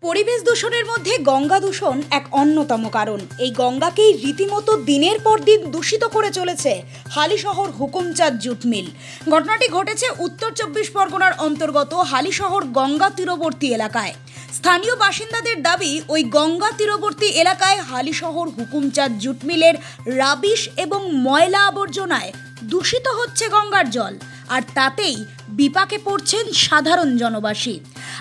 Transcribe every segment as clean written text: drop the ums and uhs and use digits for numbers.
পরিবেশ দূষণের মধ্যে গঙ্গা দূষণ এক অন্যতম কারণ। এই গঙ্গাকেই রীতিমতো দিনের পর দিন দূষিত করে চলেছে হালিশহর হুকুমচাঁদ জুট মিল। ঘটনাটি ঘটেছে উত্তর 24 পরগনার অন্তর্গত হালিশহর গঙ্গা তীরবর্তী এলাকায়। স্থানীয় বাসিন্দাদের দাবি, ওই গঙ্গা তীরবর্তী এলাকায় হালিশহর হুকুমচাঁদ জুট মিলের রাবিশ এবং ময়লা আবর্জনায় দূষিত হচ্ছে গঙ্গার জল, আর তাতেই বিপাকে পড়ছেন সাধারণ জনবাসী।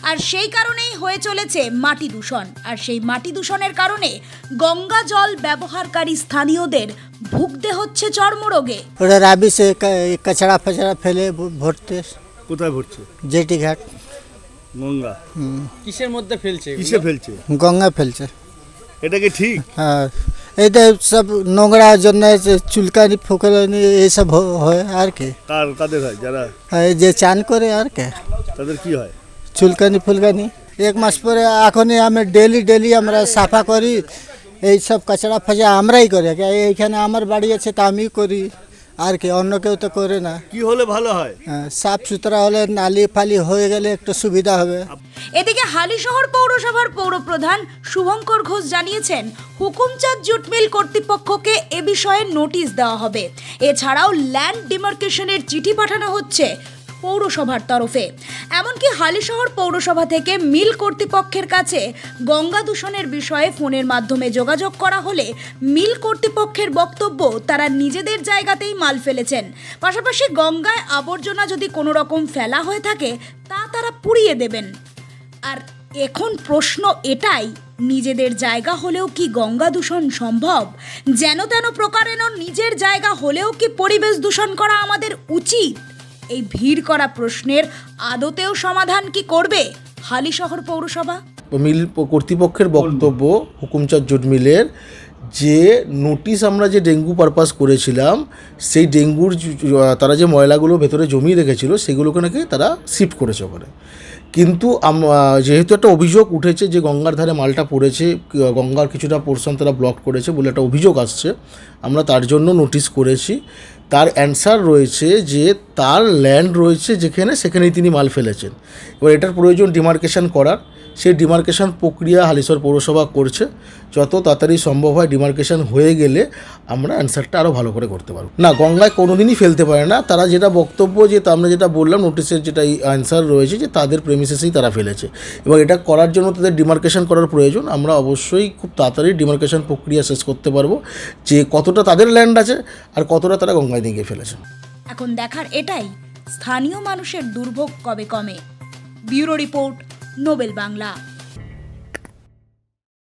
আর সেই কারণেই হয়ে চলেছে মাটি দূষণ, আর সেই মাটি দূষণের কারণে গঙ্গা জল ব্যবহারকারী স্থানীয়দের ভুগতে হচ্ছে চর্মরোগে। ওরা রাবিশে কচড়া ফচড়া ফেলে ভরতে। কোথায় ভরছে? জেটি ঘাট। গঙ্গা কিসের মধ্যে ফেলছে? কিসে ফেলছে? গঙ্গা ফেলছে। এটা কি ঠিক? হ্যাঁ, এইটা সব নোংরা জন্য চুলকানি ফুকানি এইসব হয় আর কি। কাদের হয়? যারা এই যে চান করে আর কি, তাদের কি হয়? চুলকানি ফুলকানি। এক মাস পরে এখনই আমি ডেলি আমরা সাফা করি। এই সব কচড়া ফচড়া আমরাই করি। এইখানে আমার বাড়ি আছে তা আমি করি আর কি, অন্য কেউ তো করে না। কি হলে ভালো হয়? সাফ সুতরা হলে নালি ফালি হয়ে গেলে একটু সুবিধা হবে। এদিকে হালিশহর পৌরসভার পৌরপ্রধান শুভঙ্কর ঘোষ জানিয়েছেন, হুকুমচাঁদ জুট মিল কর্তৃপক্ষকে এ বিষয়ে নোটিশ দেওয়া হবে। এছাড়াও ল্যান্ড ডিমার্কেশনের চিঠি পাঠানো হচ্ছে পৌরসভার তরফে। এমনকি হালিশহর পৌরসভা থেকে মিল কর্তৃপক্ষের কাছে গঙ্গা দূষণের বিষয়ে ফোনের মাধ্যমে যোগাযোগ করা হলে মিল কর্তৃপক্ষের বক্তব্য, তারা নিজেদের জায়গাতেই মাল ফেলেছেন। পাশাপাশি গঙ্গায় আবর্জনা যদি কোনো রকম ফেলা হয়ে থাকে তা তারা পুড়িয়ে দেবেন। আর এখন প্রশ্ন এটাই, নিজেদের জায়গা হলেও কি গঙ্গা দূষণ সম্ভব? যেন তেন প্রকারেণ নিজের জায়গা হলেও কি পরিবেশ দূষণ করা আমাদের উচিত? এই ভিড় করা প্রশ্নের আদতেও সমাধান কি করবে হালিশহর পৌরসভা? মিল কর্তৃপক্ষের বক্তব্য, হুকুমচাঁদ জুট মিলের যে নোটিশ আমরা যে ডেঙ্গু পারপাস করেছিলাম, সেই ডেঙ্গুর তারা যে ময়লাগুলো ভেতরে জমিয়ে রেখেছিল সেগুলোকে নাকি তারা শিফট করেছে ওখানে। কিন্তু যেহেতু একটা অভিযোগ উঠেছে যে গঙ্গার ধারে মালটা পড়েছে, গঙ্গার কিছুটা পোর্শন তারা ব্লক করেছে বলে একটা অভিযোগ আসছে, আমরা তার জন্য নোটিশ করেছি। তার অ্যান্সার রয়েছে যে তার ল্যান্ড রয়েছে যেখানে, সেখানেই তিনি মাল ফেলেছেন। এবার এটার প্রয়োজন ডিমার্কেশন করার। সেই ডিমার্কেশন প্রক্রিয়া হালিশহর পৌরসভা করছে। যত তাড়াতাড়ি সম্ভব হয় ডিমার্কেশন হয়ে গেলে আমরা অ্যান্সারটা আরও ভালো করে করতে পারব। না, গঙ্গায় কোনোদিনই ফেলতে পারে না। তারা যেটা বক্তব্য, যে আমরা যেটা বললাম নোটিশের যেটা অ্যান্সার রয়েছে, যে তাদের প্রেমিসেসেই তারা ফেলেছে। এবং এটা করার জন্য তাদের ডিমার্কেশন করার প্রয়োজন। আমরা অবশ্যই খুব তাড়াতাড়ি ডিমার্কেশন প্রক্রিয়া শেষ করতে পারবো, যে কতটা তাদের ল্যান্ড আছে আর কতটা তারা গঙ্গায় দিয়ে ফেলেছে। এখন দেখার এটাই, স্থানীয় মানুষের দুর্ভোগ কবে কমে। Bureau report, Nobel Bangla.